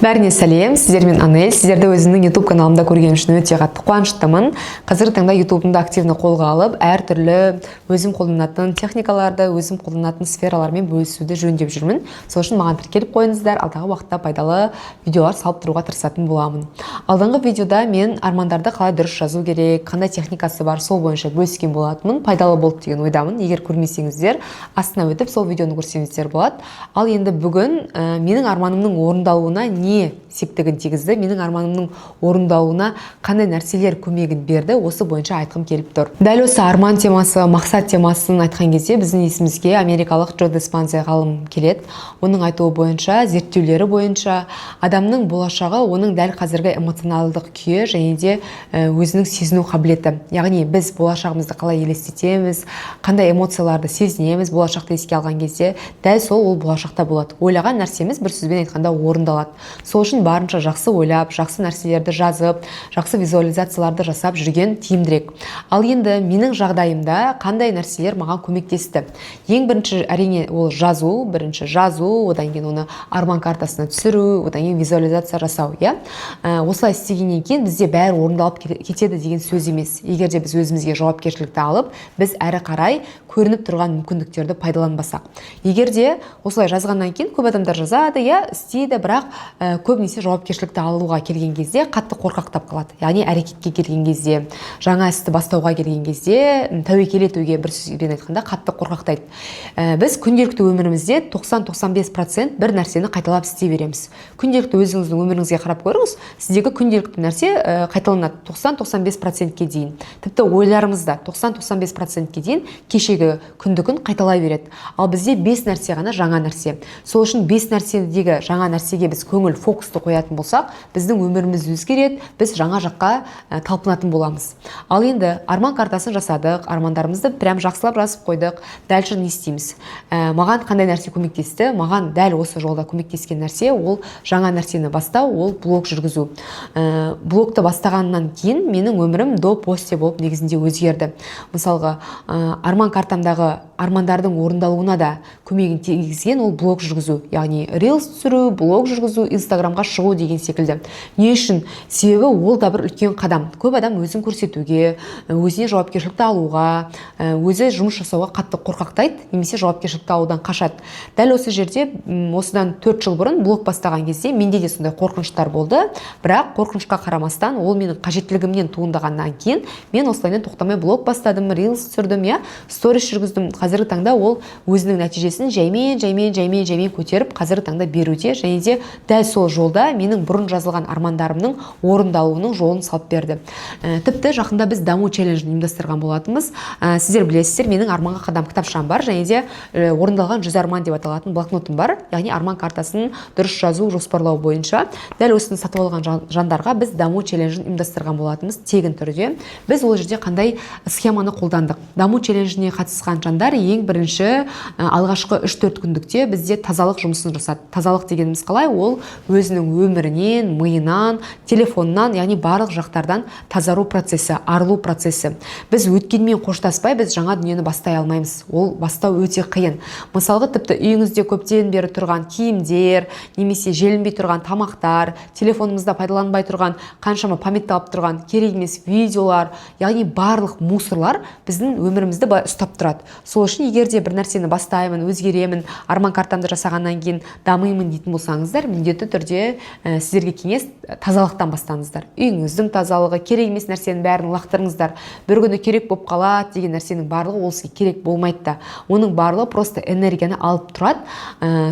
Бәріне сәлем, сіздермен Анель. Сіздерді өзімнің YouTube каналымда көргенім үшін өте қатты қуаныштымын. Қазіргі таңда YouTube'ымды активны қолға алып, әртүрлі өзім қолданатын техникаларды, өзім қолданатын сфералармен бөлісуді жөндеп жүрмін. Сол үшін маған тіркеліп қойыңыздар, алдағы уақытта пайдалы видеолар салып тұруға тырысатын боламын. Алдыңғы видеода мен армандарды қалай дұрыс жазу керек, қандай техникасы бар, сол бойынша бөліскен болатынмын. Пайдалы болды деген ойдамын. Егер көрмесеңіздер, астына өтіп сол видеоны көрсеңіздер болады. Ал енді бүгін менің арманымның орындалуына не септігін тигізді, менің арманымның орындалуына қандай нәрселер көмегін берді, осы бойынша айтқым келіп тұр. Дәл осы арман темасы, мақсат темасын айтқан кезде біздің есімізге америкалық Джо Диспенза ғалым келеді. Оның айтуы бойынша, зерттеулері бойынша адамның болашағы оның дәл қазіргі эмоционалдық күйі және де өзінің сезіну қабілеті. Яғни біз болашағымызды қалай елестетеміз, қандай эмоцияларды сезінеміз, болашақты еске алған кезде дәл сол ол болашақта болады. Ойлаған нәрсеміз бір сөзбен айтқанда орындалады. Сол үшін барынша жақсы ойлап, жақсы нәрселерді жазып, жақсы визуализацияларды жасап жүрген тиімдірек. Ал енді менің жағдайымда қандай нәрселер маған көмектесті? Ең бірінші әрине ол жазу, одан кейін оны арман картасына түсіру, одан кейін визуализация жасау, иә? Осылай істегеннен кейін бізде бәрі орындалып кетеді деген сөз емес. Егер де біз өзімізге жауапкершілікті алып, біз әрі қарай көрініп тұрған мүмкіндіктерді пайдаланбасақ. Егер де осылай жазғаннан кейін көп адамдар жазады, иә, істейді, бірақ көбінесе жауапкершілікті алуға келген кезде қатты қорқақтап қалады. Яғни әрекетке келген кезде, жаңа істі бастауға келген кезде, тәуекел етуге бір сөзбен айтқанда қатты қорқақтайды. Біз күнделікті өмірімізде 90-95% бір нәрсені қайталап істей береміз. Күнделікті өзіңіздің өміріңізге қарап көріңіз, сіздегі күнделікті нәрсе қайталанады 90-95%-ке дейін. Тіпті ойларымызда 90-95%-ке дейін кешегі күндігін қайталай береді. Ал бізде 5 нәрсе ғана жаңа нәрсе. Сол үшін 5 нәрседегі жаңа нәрсеге біз көңіл фокусты қоятын болсақ, біздің өміріміз өзгереді, біз жаңа жаққа талпынатын боламыз. Ал енді арман картасын жасадық, армандарымызды прям жақсылап жазып қойдық. Дальше не істейміз? Маған қандай нәрсе көмектесті? Маған дәл осы жолда көмектескен нәрсе ол жаңа нәрсені бастау, ол блог жүргізу. Блогты бастағаннан кейін менің өмірім до-после болып негізінде өзгерді. Мысалға, арман картамдағы армандардың орындалуына да көмегін тигізген ол блог жүргізу, яғни рилс түсіру, блог жүргізу, инстаграмға шығу деген секілді. Не үшін? Себебі ол да бір үлкен қадам. Көп адам өзін көрсетуге, өзіне жауапкершілікті алуға, өзі жұмыс жасауға қатты қорқақтайды, немесе жауапкершілікті алудан қашады. Дәл осы жерде осыдан 4 жыл бұрын блог бастаған кезде менде де сондай қорқыныштар болды, бірақ қорқынышқа қарамастан ол менің қажеттілігімнен туындағаннан кейін мен осылайдан тоқтамай блог бастадым, рилс түсірдім, иә, сторис жүргіздім. Қазіргі таңда ол өзінің нәтижесін жаймен көтеріп қазіргі таңда беруде, және де дәл сол жолда менің бұрын жазылған армандарымның орындалуының жолын салып берді. Тіпті жақында біз даму челленджін ұйымдастырған болатынбыз. Сіздер білесіздер, менің арманға қадам кітапшам бар, және де орындалған 100 арман деп аталатын блокнотым бар. Яғни арман картасын дұрыс жазу, жоспарлау бойынша дәл осыны сатып алған жандарға біз даму челленджін ұйымдастырған болатынбыз тегін түрде. Біз ол жерде қандай схеманы қолдандық? Даму челленджіне қатысқан жандар ең бірінші алғашқы 3-4 күндікте бізде тазалық жұмысын жасады. Тазалық дегеніміз қалай? Ол өзінің өмірінен, миынан, телефоннан, яғни барлық жақтардан тазару процесі, арылу процесі. Біз өткенмен қоштаспай, біз жаңа дүниені бастай алмаймыз. Ол бастау өте қиын. Мысалға, тіпті үйіңізде көптен бері тұрған киімдер, немесе желінбей тұрған тамақтар, телефонымызда пайдаланбай тұрған, қаншама памятталып тұрған керек емес видеолар, яғни барлық мусорлар біздің өмірімізді ұстап тұрады. Сол үшін егер де бір нәрсені бастаймын, өзгеремін, арман картамды жасағаннан кейін дамимын дейтін болсаңыздар, міндетті түрде сіздерге кеңес тазалықтан бастаңыздар. Үйіңіздің тазалығы, керек емес нәрсенің бәрін лақтырыңыздар. Bir күні керек болып қалады деген нәрсенің барлығы ол сізге керек болмайды да. Оның барлығы просто энергияны алып тұрады.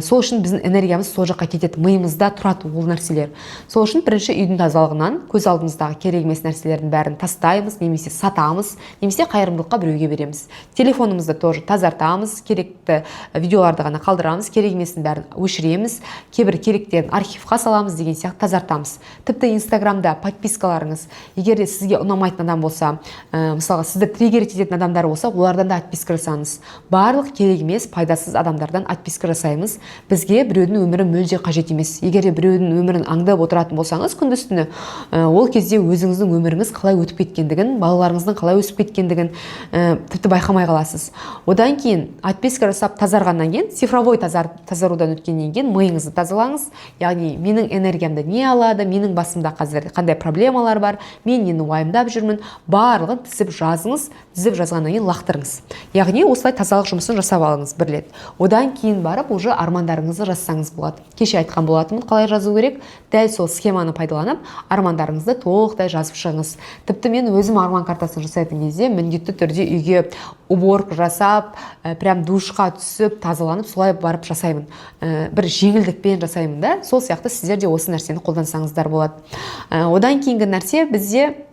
Сол үшін біздің энергиямыз сол жаққа кетеді, миымызда тұрады ол нәрселер. Сол үшін бірінші үйдің тазалығынан көз алдымыздағы керек емес нәрселердің бәрін тастаймыз, немесе сатамыз, немесе қайырымдылыққа біреуге береміз. Телефонымызды тоже тазартамыз, керекті видеоларды ғана қалдырамыз, керек емесін бәрін өшіреміз, кейбір керектерін архивқа саламыз деген сияқты тазартамыз. Тіпті инстаграмда подпискаларыңыз, егер де сізге ұнамайтын адам болса, мысалға сізді триггер ететін адамдар болса, олардан да отписка жасаңыз. Барлық керек емес, пайдасыз адамдардан отписка жасаймыз. Бізге біреудің өмірі мүлде қажет емес. Егер де біреудің өмірін аңдып отыратын болсаңыз күндіз-түні, ол кезде өзіңіздің өміріңіз қалай өтіп кеткендігін, балаларыңыздың қалай өсіп кеткендігін тіпті байқамай қаласыз. Одан кейін отписка жасап тазарғаннан кейін, цифровой тазарудан өткеннен кейін миыңызды тазалаңыз. Яғни яғни менің энергиямды не алады, менің басымда қазір қандай проблемалар бар, мен нені уайымдап жүрмін, барлығын тізіп жазыңыз. Тізіп жазғаннан кейін лақтырыңыз. Яғни осылай тазалық жұмысын жасап алыңыз бір рет. Одан кейін барып уже армандарыңызды жазсаңыз болады. Кеше айтқан болатынмын, қалай жазу керек? Дәл сол схеманы пайдаланып, армандарыңызды толықтай жазып шығыңыз. Тіпті мен өзім арман картасын жасайтын кезде міндетті түрде үйге уборка жасап, прям душқа түсіп, тазаланып, солай барып жасаймын. Бір жеңілдікпен жасаймын да. Сол сияқты сіздер де осы нәрсені қолдансаңыздар болады. Одан кейінгі нәрсе бізде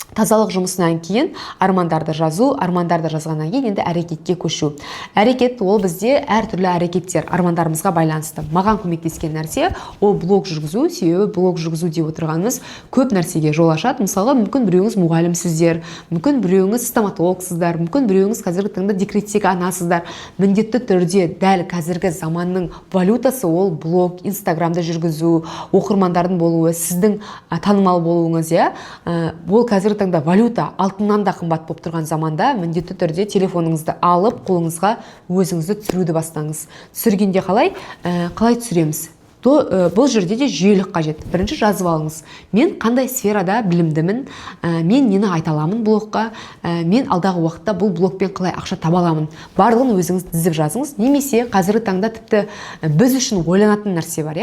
тазалық жұмысынан кейін армандарды жазу, армандарды жазғаннан кейін енді әрекетке көшу. Әрекет ол бізде әртүрлі әрекеттер армандарымызға байланысты. Маған көмектескен нәрсе ол блог жүргізу, себебі блог жүргізу деп отырғанымыз көп нәрсеге жол ашады. Мысалға, мүмкін біреуіңіз мұғалімсіздер, мүмкін біреуіңіз стоматологсыздар, мүмкін біреуіңіз қазіргі таңда декреттегі анасыздар. Міндетті түрде дәл қазіргі заманның валютасы ол блог, инстаграмды жүргізу, оқырмандардың болуы, сіздің танымал болуыңыз, ол қазіргі таңда валюта алтыннан да қымбат болып тұрған заманда міндетті түрде телефоныңызды алып қолыңызға өзіңізді түсіруді бастаңыз. Түсіргенде қалай түсіреміз? Бұл жерде де жүйелік қажет. Бірінші жазып алыңыз. Мен қандай сферада білімдімін, мен нені айта аламын блогқа, мен алдағы уақытта бұл блогпен қалай ақша таба аламын. Барлығын өзіңіз тізіп жазыңыз. Немесе қазіргі таңда тіпті біз үшін ойланатын нәрсе бар,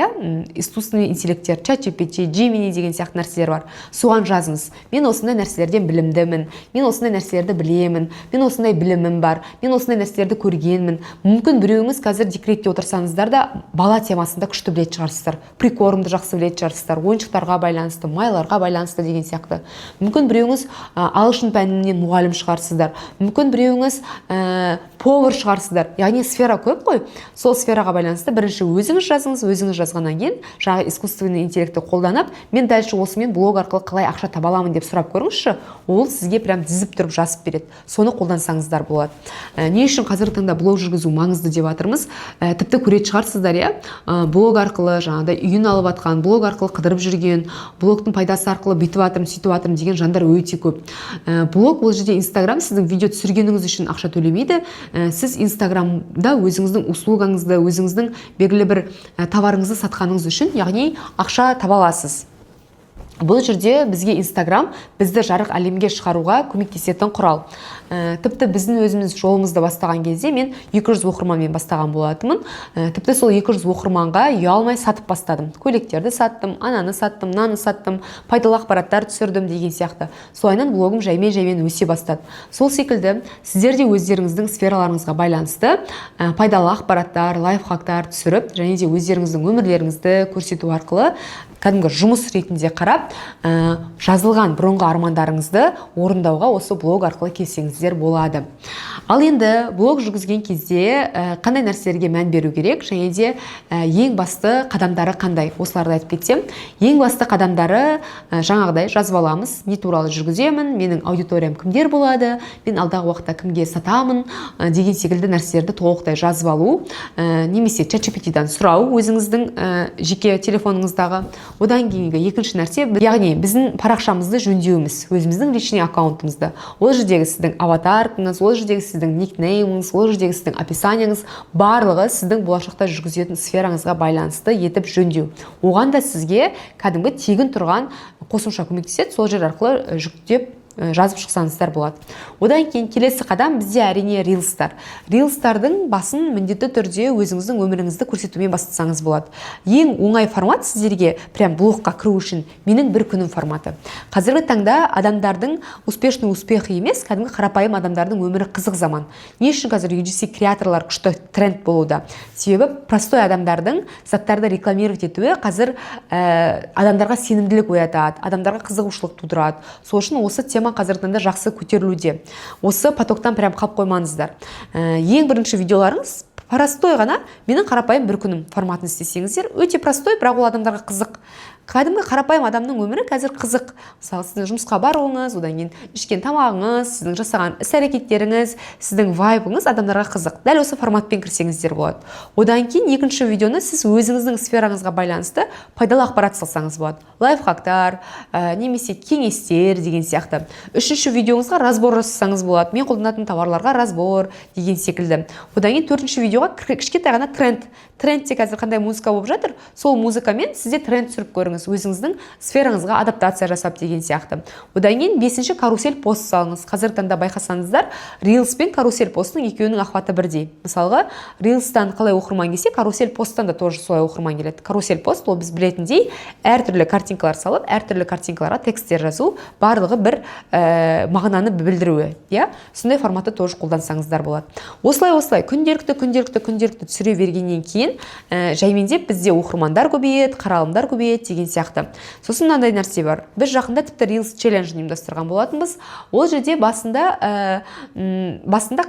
искусственный интеллекттер, ChatGPT, Gemini деген сияқты нәрселер бар. Соған жазыңыз. Мен осындай нәрселерден білімдімін, мен осындай нәрселерді білемін, мен осындай білімім бар, мен осындай нәрселерді көргенмін. Мүмкін біреуіңіз қазір декретте отырсаңыздар да бала темасында күшті білетін шығарсыздар, прикормды жақсы білетін шығарсыздар, ойыншықтарға байланысты, майларға байланысты деген сияқты. Мүмкін біреуіңіз ағылшын пәнінен мұғалім шығарсыздар, мүмкін біреуіңіз повар шығарсыздар. Яғни сфера көп қой. Сол сфераға байланысты бірінші өзіңіз жазыңыз, өзіңіз жазғаннан кейін жаңағы искусственный интеллектті қолданып, мен дальше осымен блог арқылы қалай ақша таба аламын деп сұрап көріңізші. Ол сізге прям тізіп тұрып жазып береді. Соны қолдансаңыздар болады. Не үшін қазіргі таңда блог жүргізу маңызды деп жатырмыз? Тіпті көретін шығарсыздар, блог арқылы жаңағыдай үйін алып атқан, блог арқылы қыдырып жүрген, блогтың пайдасы арқылы бүйтіп жатырмын, сөйтіп жатырмын деген жандар өте көп. Блог ол жерде Инстаграм сіздің видео түсіргеніңіз үшін ақша төлемейді. Сіз Инстаграмда өзіңіздің услугаңызды, өзіңіздің белгілі бір товарыңызды сатқаныңыз үшін, яғни ақша таба аласыз. Бұл жерде бізге Инстаграм бізді жарық әлемге шығаруға көмектесетін құрал. Тіпті біздің өзіміз жолымызды бастаған кезде мен 200 оқырманмен бастаған болатынмын. Тіпті сол 200 оқырманға ұялмай сатып бастадым. Көйлектерді саттым, ананы саттым, мынаны саттым, пайдалы ақпараттар түсірдім деген сияқты. Солайынан блогым жаймен өсе бастады. Сол секілді сіздер де өздеріңіздің сфераларыңызға байланысты пайдалы ақпараттар, лайфхактар түсіріп, және де өздеріңіздің өмірлеріңізді көрсету арқылы кәдімгі жұмыс ретінде қарап, жазылған бұрынғы армандарыңызды орындауға осы блог арқылы келсеңіздер болады. Ал енді блог жүргізген кезде қандай нәрселерге мән беру керек, және де ең басты қадамдары қандай? Осыларды айтып кетсем, ең басты қадамдары жаңағыдай жазып аламыз. Не туралы жүргіземін, менің аудиториям кімдер болады, мен алдағы уақытта кімге сатамын деген секілді нәрселерді толықтай жазып алу, немесе ChatGPT-дан сұрау өзіңіздің жеке телефоныңыздағы. Одан кейінгі екінші нәрсе, яғни біздің парақшамызды жөндеуіміз, өзіміздің личный аккаунтымызды. Ол жердегі сіздің аватаркаңыз, ол жердегі сіздің никнейміңіз, ол жердегі сіздің описанияңыз, барлығы сіздің болашақта жүргізетін сфераңызға байланысты етіп жөндеу. Оған да сізге кәдімгі тегін тұрған қосымша көмектеседі, сол жер арқылы жүктеп жазып шықсаңыздар болады. Одан кейін келесі қадам бізде әрине рилстар. Рилстардың басын міндетті түрде өзіңіздің өміріңізді көрсетумен бастасаңыз болады. Ең оңай формат сіздерге прям блогқа кіру үшін менің бір күнім форматы. Қазіргі таңда адамдардың успешный успехи емес, кәдімгі қарапайым адамдардың өмірі қызық заман. Не үшін қазір UGC креаторлар күшті тренд болуда? Себебі простой адамдардың заттарды рекламировать етуі қазір адамдарға сенімділік оятады, адамдарға қызығушылық тудырады. Сол үшін осы тема қазіргі таңда жақсы көтерілуде. Осы потоктан прям қалып қоймаңыздар. Ең бірінші видеоларыңыз простой ғана, менің қарапайым бір күнім форматын істесеңіздер, өте простой, бірақ ол адамдарға қызық. Кәдімгі қарапайым адамның өмірі қазір қызық. Мысалы, сіздің жұмысқа баруыңыз, одан кейін ішкен тамағыңыз, сіздің жасаған іс-әрекеттеріңіз, сіздің вайбыңыз адамдарға қызық. Дәл осы форматпен кірсеңіздер болады. Одан кейін екінші видеоны сіз өзіңіздің сфераңызға байланысты пайдалы ақпарат салсаңыз болады. Лайфхактар, немесе кеңестер деген сияқты. Үшінші видеоңызға разбор жасасаңыз болады. Мен қолданатын товарларға разбор деген секілді. Одан кейін төртінші видеоға кішкентай ғана трендте қазір қандай музыка болып жатыр, сол музыкамен сізде тренд түсіріп көріңіз, өзіңіздің сфераңызға адаптация жасап деген сияқты. Одан кейін бесінші карусель пост салыңыз. Қазіргі таңда байқасаңыздар, Reels пен карусель посттың екеуінің охваты бірдей. Мысалға, Reels'тан қалай оқырман келсе, карусель посттан да тоже солай оқырман келеді. Карусель пост ол біз білетіндей әртүрлі картинкалар салып, әртүрлі картинкаларға тексттер жазу, барлығы бір мағынаны білдіруі, иә? Сондай форматты тоже қолдансаңыздар болады. Осылай күнделікті түсіре бергеннен кейін жаймендеп бізде оқырмандар көбейеді, қаралымдар көбейеді деген сияқты. Сосын мынандай нәрсе бар. Біз жақында тіпті Reels челлендж ұйымдастырған болатынбыз. Ол жерде басында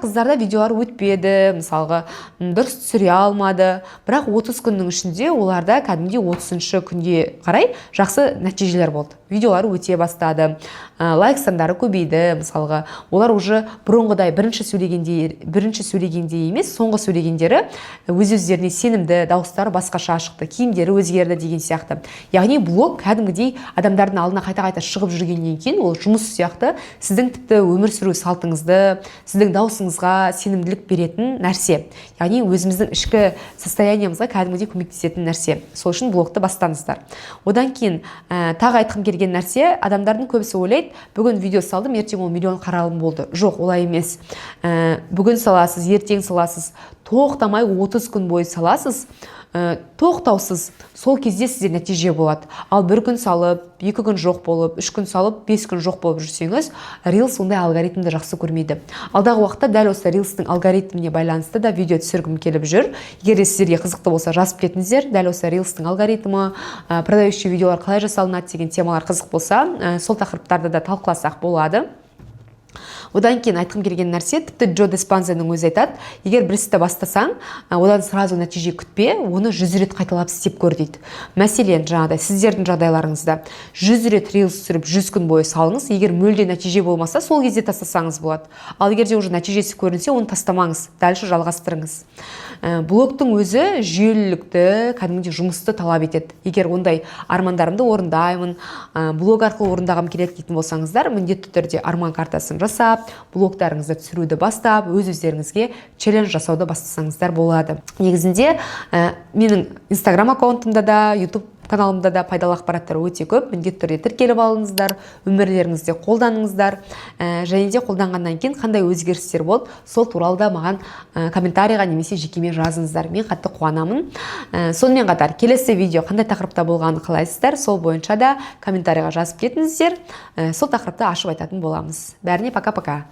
қыздарда видеолар өтпеді, мысалға дұрыс түсіре алмады. Бірақ 30 күннің ішінде оларда кәдімгідей 30-шы күнге қарай жақсы нәтижелер болды. Видеолары өте бастады, лайк сандары көбейді, мысалға. Олар уже бұрынғыдай бірінші сөйлегенде емес, соңғы сөйлегендері өз-өздеріне сенімді, дауыстары басқаша шықты, киімдері өзгерді деген сияқты. Яғни блог кәдімгідей адамдардың алдына қайта-қайта шығып жүргеннен кейін ол жұмыс сияқты сіздің тіпті өмір сүру салтыңызды, сіздің даусыңызға сенімділік беретін нәрсе. Яғни өзіміздің ішкі состояниемізға кәдімгідей көмектесетін нәрсе. Сол үшін блогты бастаңыздар. Одан кейін тағы айтқым келген нәрсе, адамдардың көбісі ойлайды, бүгін видео салдым, ертең ол миллион қаралым болды. Жоқ, олай емес. Бүгін саласыз, ертең саласыз, тоқтамай 30 күн бойы саласыз, тоқтаусыз, сол кезде сізде нәтиже болады. Ал бір күн салып, 2 күн жоқ болып, 3 күн салып, 5 күн жоқ болып жүрсеңіз, Reels ондай алгоритмді жақсы көрмейді. Алдағы уақытта дәл осы Reels'тің алгоритміне байланысты да видео түсіргім келіп жүр. Егер сіздерге қызықты болса, жазып кетіңіздер. Дәл осы Reels'тің алгоритмі, продающий видеолар қалай жасалынады деген темалар қызық болса, сол тақырыптарды да талқыласақ болады. Одан кейін айтқым келген нәрсе, тіпті Джо Диспензаның өзі айтады, егер бір істі бастасаң, одан сразу нәтиже күтпе, оны 100 рет қайталап істеп көр дейді. Мәселен, жаңағыдай сіздердің жағдайларыңызда 100 рет Reels түсіріп 100 күн бойы салыңыз, егер мүлде нәтиже болмаса, сол кезде тастасаңыз болады. Ал егер де уже нәтижесі көрінсе, оны тастамаңыз, дальше жалғастырыңыз. Блогтың өзі жүйелілікті, кәдімгідей жұмысты талап етеді. Егер ондай армандарымды орындаймын, блог арқылы орындағым келеді дейтін болсаңыздар, міндетті түрде арман картасын жасап, блогтарыңызды түсіруді бастап, өз-өздеріңізге челлендж жасауды бастасаңыздар болады. Негізінде менің Instagram аккаунтымда да, YouTube каналымда да пайдалы ақпараттар өте көп. Міндетті түрде тіркеліп алыңыздар, өмірлеріңізде қолданыңыздар, және де қолданғаннан кейін қандай өзгерістер болды, сол туралы да маған комментарийға немесе жекеме жазыңыздар. Мен қатты қуанамын. Сонымен қатар келесі видео қандай тақырыпта болғанын қалайсыздар, сол бойынша да комментарийға жазып кетіңіздер. Сол тақырыпты ашып айтатын боламыз. Бәріне пока-пока.